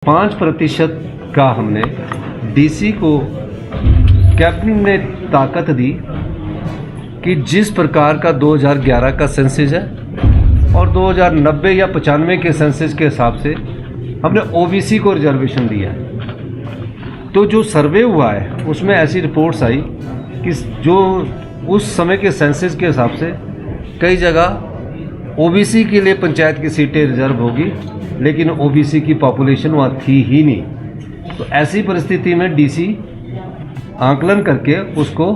5% का हमने डीसी को कैबिनेट ने ताकत दी कि जिस प्रकार का 2011 का सेंसस है और 2090 या 95 के सेंसस के हिसाब से हमने ओबीसी को रिजर्वेशन दिया है। तो जो सर्वे हुआ है उसमें ऐसी रिपोर्ट्स आई कि जो उस समय के सेंसस के हिसाब से कई जगह ओबीसी के लिए पंचायत की सीटें रिजर्व होगी, लेकिन ओबीसी की पॉपुलेशन वहाँ थी ही नहीं। तो ऐसी परिस्थिति में डीसी आंकलन करके उसको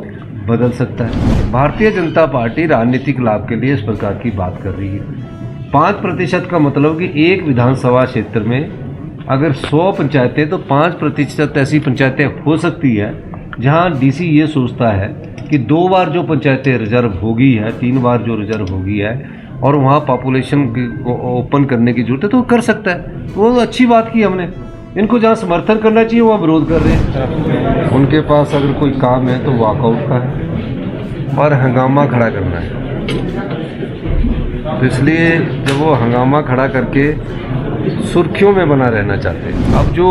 बदल सकता है। भारतीय जनता पार्टी राजनीतिक लाभ के लिए इस प्रकार की बात कर रही है। 5% का मतलब कि एक विधानसभा क्षेत्र में अगर 100 पंचायतें तो 5% ऐसी पंचायतें हो सकती है जहां डीसी ये सोचता है कि 2 बार जो पंचायतें रिजर्व होगी है, 3 बार जो रिजर्व होगी है और वहाँ पॉपुलेशन को ओपन करने की जरूरत है तो कर सकता है। वो अच्छी बात की हमने। इनको जहाँ समर्थन करना चाहिए वहाँ विरोध कर रहे हैं। उनके पास अगर कोई काम है तो वॉकआउट का है और हंगामा खड़ा करना है। तो इसलिए जब वो हंगामा खड़ा करके सुर्खियों में बना रहना चाहते हैं। अब जो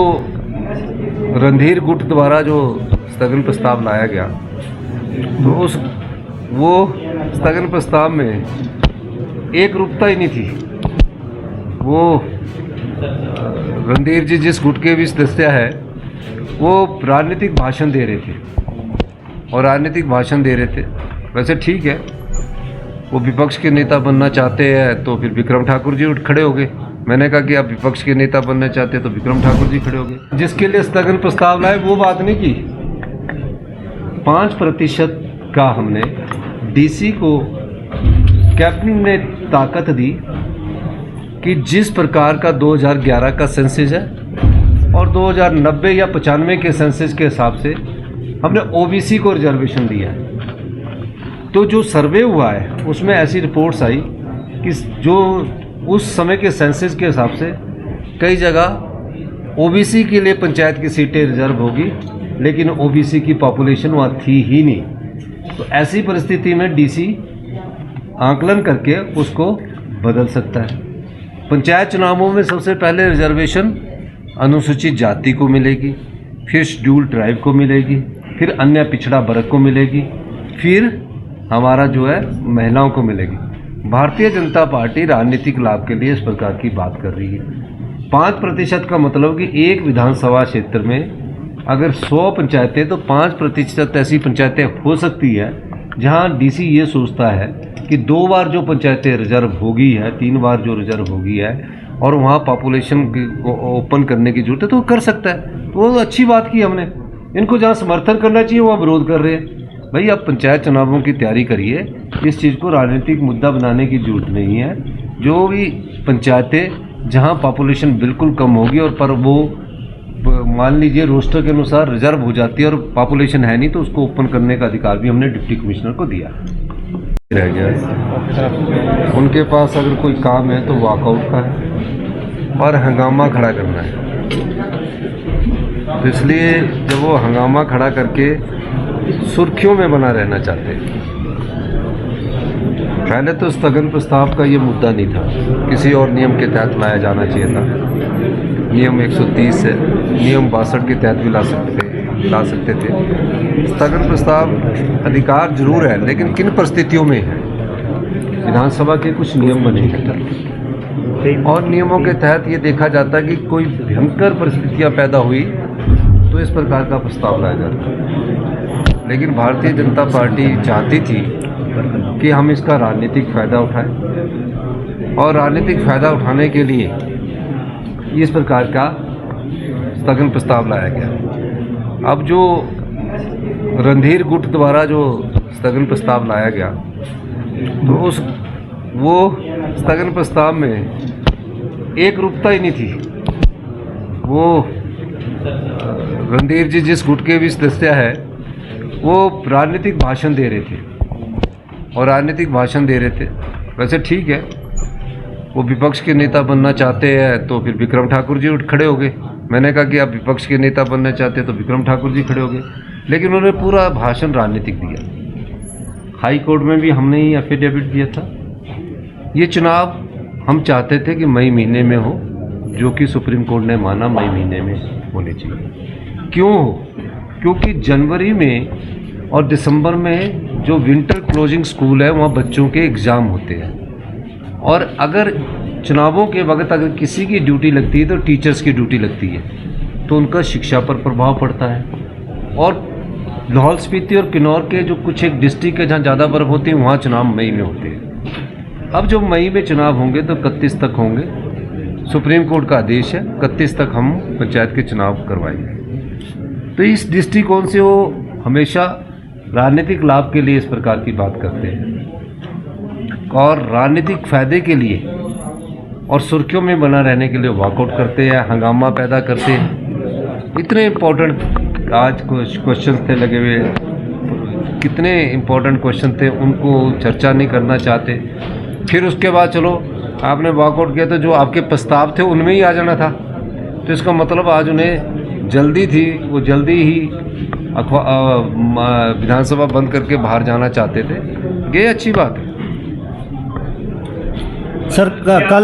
रणधीर गुट द्वारा जो स्थगन प्रस्ताव लाया गया तो वो स्थगन प्रस्ताव में एक रूपता ही नहीं थी। वो रणधीर जी जिस गुट के भी सदस्य है वो राजनीतिक भाषण दे रहे थे और राजनीतिक भाषण दे रहे थे। वैसे ठीक है, वो विपक्ष के नेता बनना चाहते हैं तो फिर विक्रम ठाकुर जी उठ खड़े हो गए। मैंने कहा कि आप विपक्ष के नेता बनना चाहते हैं तो विक्रम ठाकुर जी खड़े हो गए। जिसके लिए स्थगन प्रस्ताव लाए वो बात नहीं की। 5% का हमने डीसी को कैबिनेट ने ताकत दी कि जिस प्रकार का 2011 का सेंसस है और 2090 या 95 के सेंसस के हिसाब से हमने ओबीसी को रिजर्वेशन दिया है। तो जो सर्वे हुआ है उसमें ऐसी रिपोर्ट्स आई कि जो उस समय के सेंसस के हिसाब से कई जगह ओबीसी के लिए पंचायत की सीटें रिजर्व होगी, लेकिन ओबीसी की पॉपुलेशन वहाँ थी ही नहीं। तो ऐसी परिस्थिति में डीसी आंकलन करके उसको बदल सकता है। पंचायत चुनावों में सबसे पहले रिजर्वेशन अनुसूचित जाति को मिलेगी, फिर शेड्यूल ट्राइब को मिलेगी, फिर अन्य पिछड़ा वर्ग को मिलेगी, फिर हमारा जो है महिलाओं को मिलेगी। भारतीय जनता पार्टी राजनीतिक लाभ के लिए इस प्रकार की बात कर रही है। 5% का मतलब कि एक विधानसभा क्षेत्र में अगर 100 पंचायतें तो 5% ऐसी पंचायतें हो सकती है जहां डीसी ये सोचता है कि 2 बार जो पंचायतें रिजर्व होगी है, 3 बार जो रिजर्व होगी है और वहाँ पॉपुलेशन को ओपन करने की जरूरत है तो कर सकता है। वो अच्छी बात की हमने। इनको जहाँ समर्थन करना चाहिए वहाँ विरोध कर रहे हैं। भाई आप पंचायत चुनावों की तैयारी करिए, इस चीज़ को राजनीतिक मुद्दा बनाने की जरूरत नहीं है। जो भी पंचायतें जहाँ पॉपुलेशन बिल्कुल कम होगी और पर वो मान लीजिए रोस्टर के अनुसार रिजर्व हो जाती है और पॉपुलेशन है नहीं तो उसको ओपन करने का अधिकार भी हमने डिप्टी कमिश्नर को दिया रह गया। उनके पास अगर कोई काम है तो वॉकआउट का है और हंगामा खड़ा करना है। तो इसलिए जब वो हंगामा खड़ा करके सुर्खियों में बना रहना चाहते हैं। पहले तो स्थगन प्रस्ताव का ये मुद्दा नहीं था, किसी और नियम के तहत लाया जाना चाहिए था। नियम 130 है, नियम 62 के तहत भी ला सकते थे। स्थगन प्रस्ताव अधिकार जरूर है, लेकिन किन परिस्थितियों में है। विधानसभा के कुछ नियम बने हैं और नियमों के तहत ये देखा जाता है कि कोई भयंकर परिस्थितियां पैदा हुई तो इस प्रकार का प्रस्ताव लाया जाता है। लेकिन भारतीय जनता पार्टी चाहती थी कि हम इसका राजनीतिक फ़ायदा उठाएं और राजनीतिक फ़ायदा उठाने के लिए इस प्रकार का स्थगन प्रस्ताव लाया गया। अब जो रणधीर गुट द्वारा जो स्थगन प्रस्ताव लाया गया तो वो स्थगन प्रस्ताव में एक रूपता ही नहीं थी। वो रणधीर जी जिस गुट के भी सदस्य है वो राजनीतिक भाषण दे रहे थे और राजनीतिक भाषण दे रहे थे। वैसे ठीक है, वो विपक्ष के नेता बनना चाहते हैं तो फिर विक्रम ठाकुर जी उठ खड़े हो गए। मैंने कहा कि आप विपक्ष के नेता बनना चाहते हैं तो विक्रम ठाकुर जी खड़े हो गए। लेकिन उन्होंने पूरा भाषण राजनीतिक दिया। हाई कोर्ट में भी हमने ही एफिडेविट दिया था। ये चुनाव हम चाहते थे कि मई महीने में हो, जो कि सुप्रीम कोर्ट ने माना मई महीने में होने चाहिए। क्यों हो? क्योंकि जनवरी में और दिसंबर में जो विंटर क्लोजिंग स्कूल है वहाँ बच्चों के एग्ज़ाम होते हैं, और अगर चुनावों के वक्त अगर किसी की ड्यूटी लगती है तो टीचर्स की ड्यूटी लगती है, तो उनका शिक्षा पर प्रभाव पड़ता है। और लाहौल स्पीति और किन्नौर के जो कुछ एक डिस्ट्रिक्ट है जहाँ ज़्यादा बर्फ़ होती है, वहाँ चुनाव मई में होते हैं। अब जो मई में चुनाव होंगे तो 31 तक होंगे, सुप्रीम कोर्ट का आदेश है 31 तक हम पंचायत के चुनाव करवाएंगे। तो इस दृष्टिकोण से वो हमेशा राजनीतिक लाभ के लिए इस प्रकार की बात करते हैं और राजनीतिक फ़ायदे के लिए और सुर्खियों में बना रहने के लिए वॉकआउट करते हैं, हंगामा पैदा करते हैं। इतने इम्पोर्टेंट आज कुछ क्वेश्चन थे लगे हुए, कितने इम्पोर्टेंट क्वेश्चन थे, उनको चर्चा नहीं करना चाहते। फिर उसके बाद चलो आपने वॉकआउट किया तो जो आपके प्रस्ताव थे उनमें ही आ जाना था, तो इसका मतलब आज उन्हें जल्दी थी, वो जल्दी ही विधानसभा बंद करके बाहर जाना चाहते थे। ये अच्छी बात है सर कल